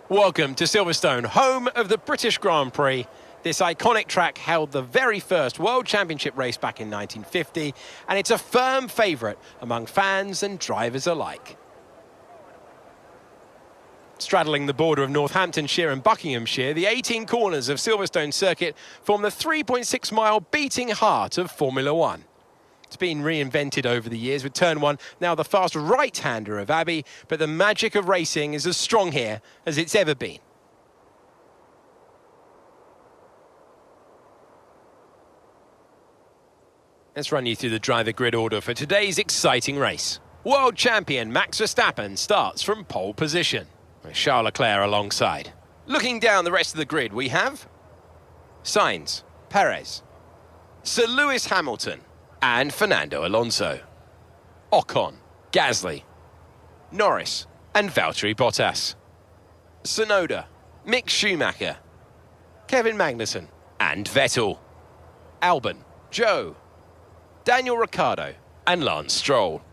Welcome to Silverstone, home of the British Grand Prix. This iconic track held the very first World Championship race back in 1950, and it's a firm favourite among fans and drivers alike. Straddling the border of Northamptonshire and Buckinghamshire, the 18 corners of Silverstone Circuit form the 3.6-mile beating heart of Formula One. It's been reinvented over the years with Turn 1, now the fast right-hander of Abbey, but the magic of racing is as strong here as it's ever been. Let's run you through the driver grid order for today's exciting race. World champion Max Verstappen starts from pole position, with Charles Leclerc alongside. Looking down the rest of the grid, we have Sainz, Perez, Sir Lewis Hamilton, and Fernando Alonso, Ocon, Gasly, Norris and Valtteri Bottas, Tsunoda, Mick Schumacher, Kevin Magnussen and Vettel, Albon, Zhou, Daniel Ricciardo and Lance Stroll,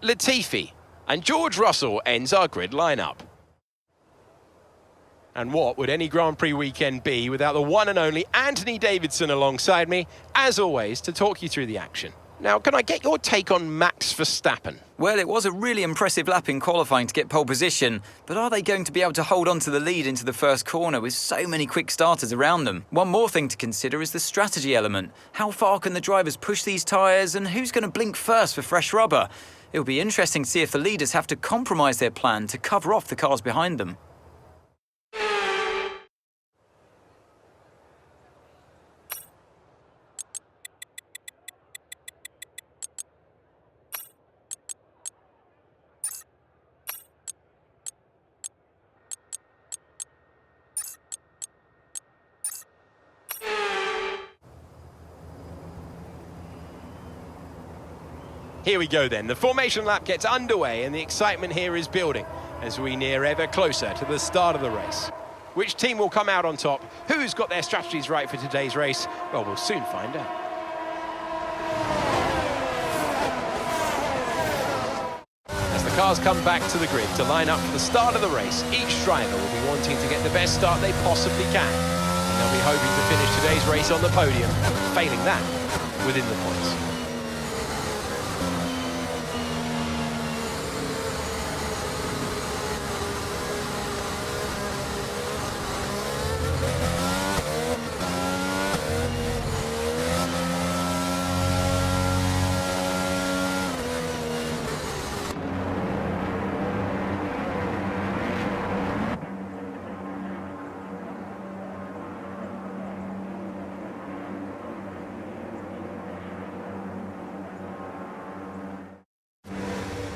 Latifi and George Russell ends our grid lineup. And what would any Grand Prix weekend be without the one and only Anthony Davidson alongside me, as always, to talk you through the action. Now, can I get your take on Max Verstappen? Well, it was a really impressive lap in qualifying to get pole position, but are they going to be able to hold on to the lead into the first corner with so many quick starters around them? One more thing to consider is the strategy element. How far can the drivers push these tyres, and who's going to blink first for fresh rubber? It'll be interesting to see if the leaders have to compromise their plan to cover off the cars behind them. Here we go then, the formation lap gets underway and the excitement here is building as we near ever closer to the start of the race. Which team will come out on top? Who's got their strategies right for today's race? Well, we'll soon find out. As the cars come back to the grid to line up for the start of the race, each driver will be wanting to get the best start they possibly can. And they'll be hoping to finish today's race on the podium, failing that, within the points.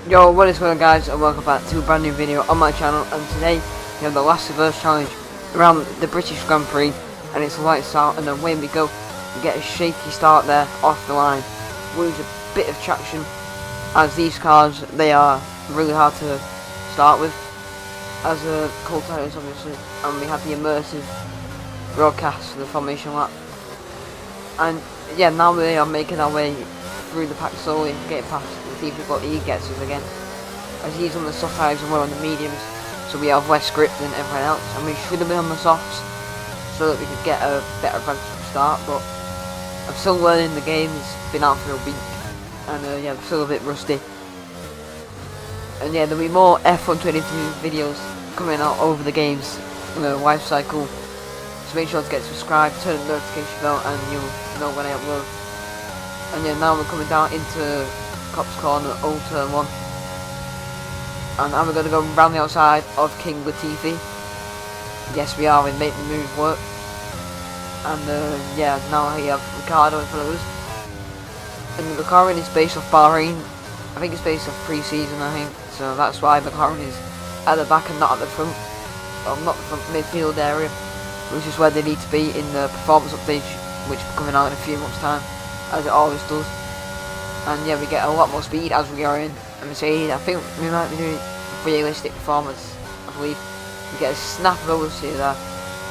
Yo, what is going on, guys, and welcome back to a brand new video on my channel. And today we have the last reverse challenge around the British Grand Prix, and it's a lights out, and then away we go. We get a shaky start there off the line, lose a bit of traction as these cars, they are really hard to start with as a cold tires obviously, and we have the immersive broadcast for the formation lap. And yeah, now we are making our way through the pack slowly, getting past the deep what he gets us again, as he's on the soft tyres and we're on the mediums, so we have less grip than everyone else, and we should have been on the softs so that we could get a better advantage start. But I'm still learning the game, it's been out for a week, and yeah, I'm still a bit rusty. And yeah, there'll be more F1 22 videos coming out over the game's life cycle, so make sure to get subscribed, turn the notification bell, and you'll know when I upload. And yeah, now we're coming down into Copse Corner, Old Turn 1. And now we're going to go round the outside of King Latifi. Yes, we are, we made the move work. And yeah, now we have Ricciardo in front of us. And the McLaren is based off Bahrain. I think it's based off pre-season, I think. So that's why McLaren is at the back and not at the front. Well, not the front midfield area, which is where they need to be in the performance update, which will be coming out in a few months' time, as it always does. And yeah, we get a lot more speed as we are in a Mercedes. I think we might be doing realistic performance, I believe. We get a snap of oversteer there,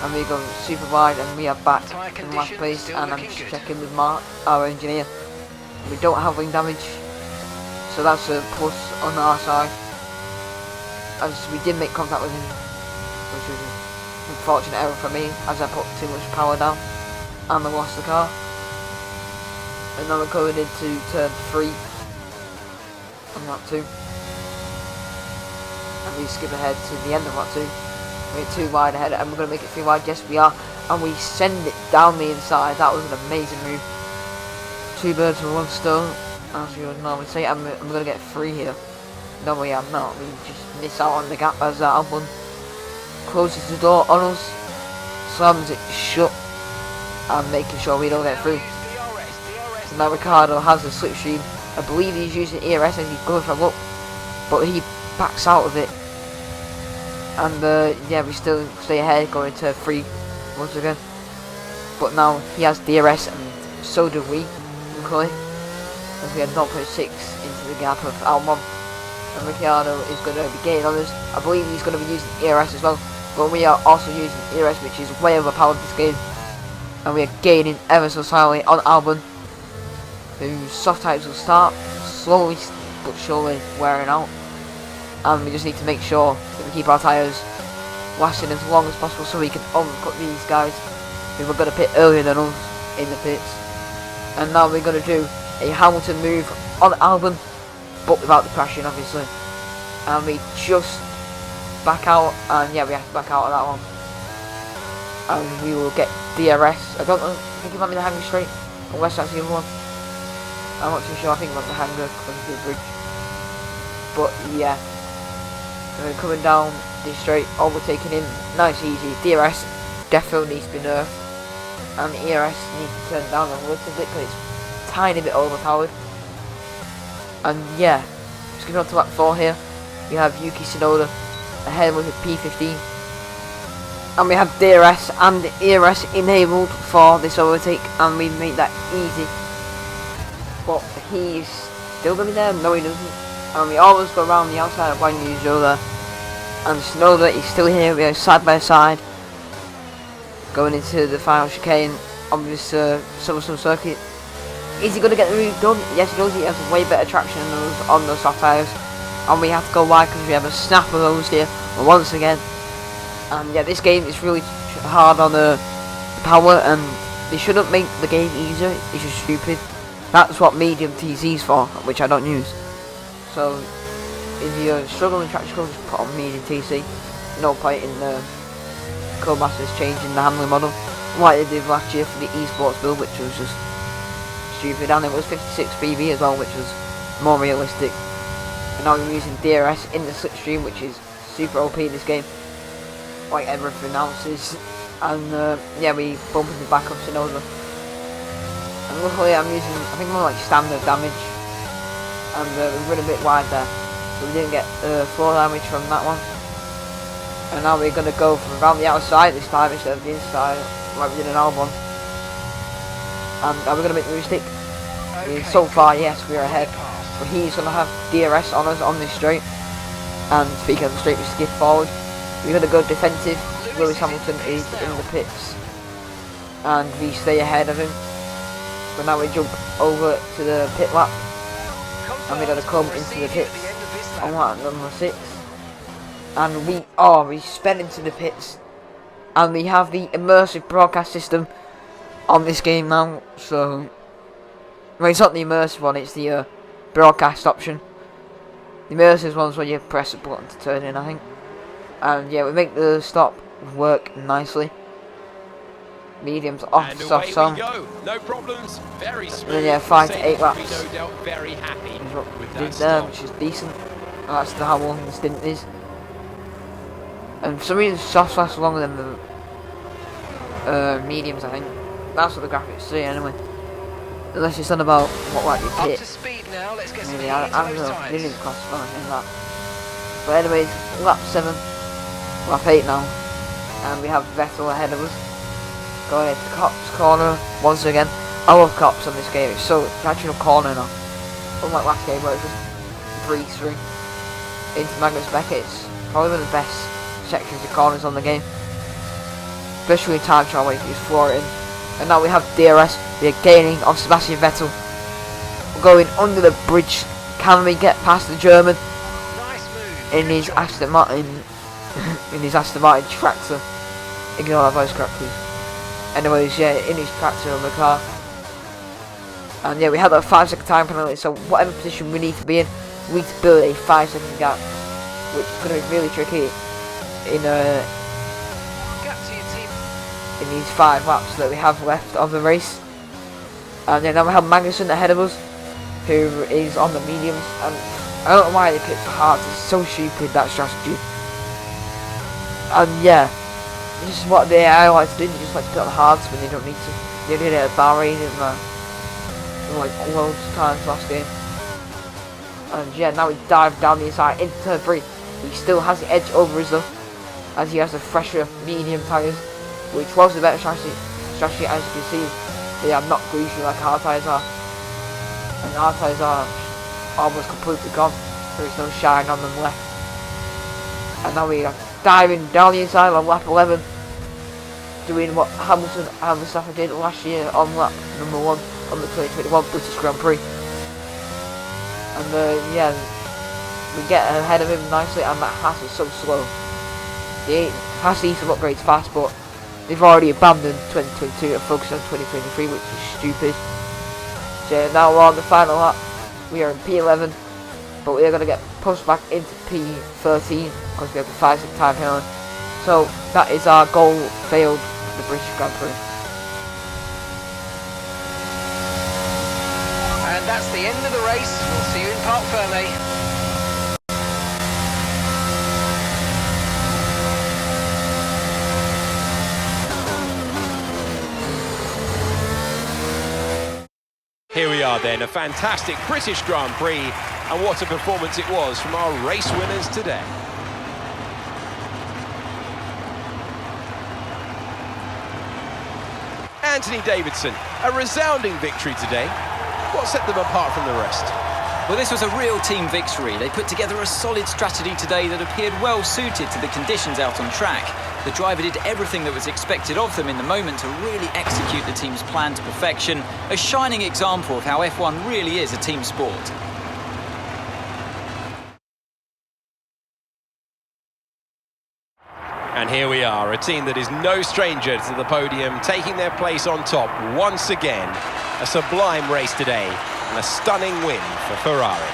and we go super wide, and we are back in last place. And I'm just checking with Mark, our engineer. We don't have wing damage, so that's a plus on our side, as we did make contact with him which was an unfortunate error for me as I put too much power down and I lost the car. And now we're going into turn 3 on lap 2. And we skip ahead to the end of lap 2. We're 2 wide ahead and we're going to make it 3 wide. Yes, we are. And we send it down the inside. That was an amazing move. 2 birds with 1 stone, as you would normally say. I'm going to get 3 here. No, we are not. We just miss out on the gap as Albon closes the door on us, slams it shut, and making sure we don't get through. So now Ricardo has the slipstream. I believe he's using ERS and he's going for a look, but he backs out of it. And yeah, we still stay ahead, going to 3 once again. But now he has DRS and so do we, luckily. As we have 0.6 into the gap of Albon. And Ricciardo is going to be gaining on us. I believe he's going to be using ERS as well. But we are also using ERS, which is way overpowered this game. And we are gaining ever so slightly on Albon, whose soft types will start slowly but surely wearing out. And we just need to make sure that we keep our tyres lasting as long as possible so we can undercut these guys who are going to pit earlier than us in the pits. And now we're going to do a Hamilton move on Albon, but without the crashing obviously. And we just back out, and yeah, we have to back out of that one. And we will get DRS. I don't know, I think it might be the hanger straight, unless that's the other one. I'm not too sure, I think it might be the hanger because of the bridge. But yeah, we're coming down this straight, overtaking him, nice easy. DRS definitely needs to be nerfed, and the ERS needs to turn down a little bit because it's a tiny bit overpowered. And yeah, just going on to lap 4 here, we have Yuki Tsunoda ahead with a P15. And we have DRS and ERS enabled for this overtake, and we make that easy. But he's still going to be there? No, he doesn't. And we always go around the outside of Wang Yuzhou there. And Tsunoda is still here, we are side by side. Going into the final chicane on this Silverstone circuit. Is he going to get the move done? Yes, he does. He has way better traction than us on those soft tyres. And we have to go wide because we have a snap of those here once again. And yeah, this game is really hard on the power, and they shouldn't make the game easier. It's just stupid. That's what medium TC's for, which I don't use. So if you're struggling with traction control, just put on medium TC. No point in the Codemasters changing the handling model like they did last year for the esports build, which was just stupid. And it was 56 PV as well, which was more realistic. And now we're using DRS in the slipstream, which is super OP in this game, like everything else is. And yeah, we bump into the back of Tsunoda. And luckily I'm using, I think more like standard damage, and we run a bit wide there, so we didn't get floor damage from that one. And now we're going to go from around the outside this time instead of the inside, like we did in Albon. And are we going to make the mistake? Okay, so far, yes, we're ahead. But he's going to have DRS on us on this straight. And speaking of the straight, we skip forward. We're going to go defensive. Lewis Hamilton is in the pits, and we stay ahead of him. But now we jump over to the pit lap, and we're going to come into the pits on lap number 6. And we sped into the pits, and we have the immersive broadcast system on this game now. So, well, it's not the immersive one, it's the broadcast option. The immersive one's where you press a button to turn in, I think. And yeah, we make the stop work nicely. Mediums off, and soft song. No problems. Very smooth. And then yeah, 5 to 8 laps. No doubt very happy Is what with we that did there, stop. which is decent. And that's how long the stint is. And for some reason, softs last longer than the mediums, I think. That's what the graphics say anyway. Unless it's on about what like you Up pit. to speed now. Let's get some Maybe, heat I into don't those know. They tyres. didn't classify in that. But anyways, lap 7, lap 8 now, and we have Vettel ahead of us, going into Cops corner once again. I love Cops on this game. It's so natural corner now. Unlike last game where it was just breeze through into Magnus Beckett. It's probably one of the best sections of corners on the game, especially in time trial where you can just floor it in. And now we have DRS. We are gaining on Sebastian Vettel. We're going under the bridge. Can we get past the German Nice move. in his Aston Martin in his Aston Martin tractor. Ignore that voice crack, please. Anyways, yeah, in his tractor on the car. And yeah, we had that 5-second time penalty, so whatever position we need to be in, we need to build a 5-second gap, which is going to be really tricky in these 5 laps that we have left of the race. And then now we have Magnussen ahead of us, who is on the mediums, and I don't know why they picked for hards. It's so stupid, that strategy. And yeah, this is what the AI likes to do. They just like to put on hards when they don't need to. They did it at Bahrain in like loads of times last game. And yeah, now we dive down the inside into turn 3. He still has the edge over us though, as he has the fresher medium tyres, which was the better strategy as you can see. They are not greasy like our tyres are, and our tyres are almost completely gone. There is no shine on them left. And now we are diving down the inside on lap 11, doing what Hamilton and Verstappen did last year on lap number 1 on the 2021 British Grand Prix. And yeah, we get ahead of him nicely, and that Haas is so slow. The Haas needs some upgrades fast, but they've already abandoned 2022 and focused on 2023, which is stupid. So now we're on the final lap. We are in P11, but we are going to get pushed back into P13 because we have the 5-second time penalty. So that is our goal failed for the British Grand Prix. And that's the end of the race. We'll see you in Parc Fermé. Here we are then, a fantastic British Grand Prix, and what a performance it was from our race winners today. Anthony Davidson, a resounding victory today. What set them apart from the rest? Well, this was a real team victory. They put together a solid strategy today that appeared well suited to the conditions out on track. The driver did everything that was expected of them in the moment to really execute the team's plan to perfection. A shining example of how F1 really is a team sport. And here we are, a team that is no stranger to the podium, taking their place on top once again. A sublime race today, and a stunning win for Ferrari.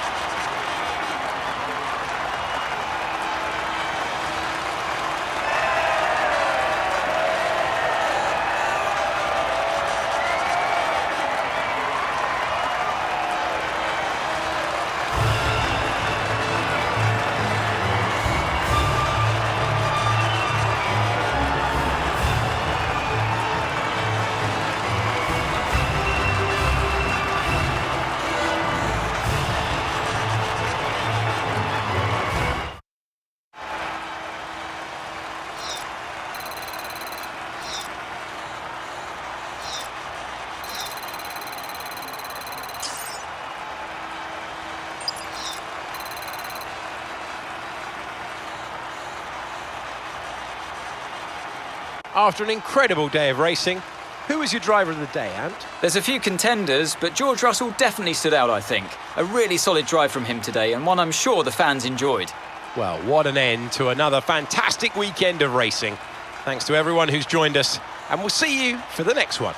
After an incredible day of racing, who was your driver of the day, Ant? There's a few contenders, but George Russell definitely stood out, I think. A really solid drive from him today, and one I'm sure the fans enjoyed. Well, what an end to another fantastic weekend of racing. Thanks to everyone who's joined us, and we'll see you for the next one.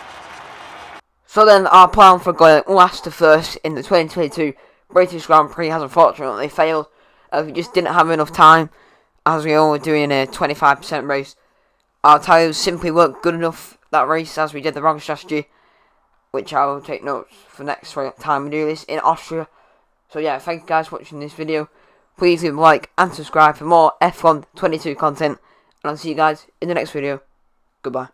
So then, our plan for going last to first in the 2022 British Grand Prix has unfortunately failed. We just didn't have enough time, as we all were doing a 25% race. Our tyres simply weren't good enough that race, as we did the wrong strategy, which I will take notes for next time we do this in Austria. So yeah, thank you guys for watching this video. Please leave a like and subscribe for more F1 22 content, and I'll see you guys in the next video. Goodbye.